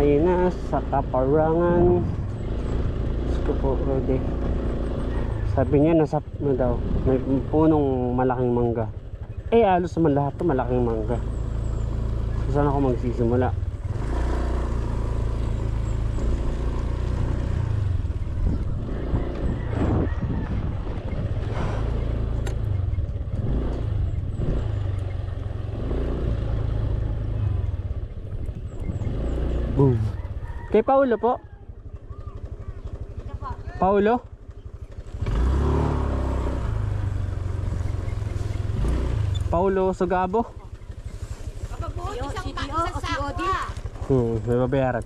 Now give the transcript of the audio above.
tayo na sa Kaparangan. Gusto po, okay. Sabi niya nasa ano daw, may punong malaking mangga. Eh halos naman lahat to malaking mangga. So, saan ako magsisimula? Boom. Kay Paulo po? Paulo? Paulo Sugabo? Kapag buo, isang pa, isang sakwa. May babayaran.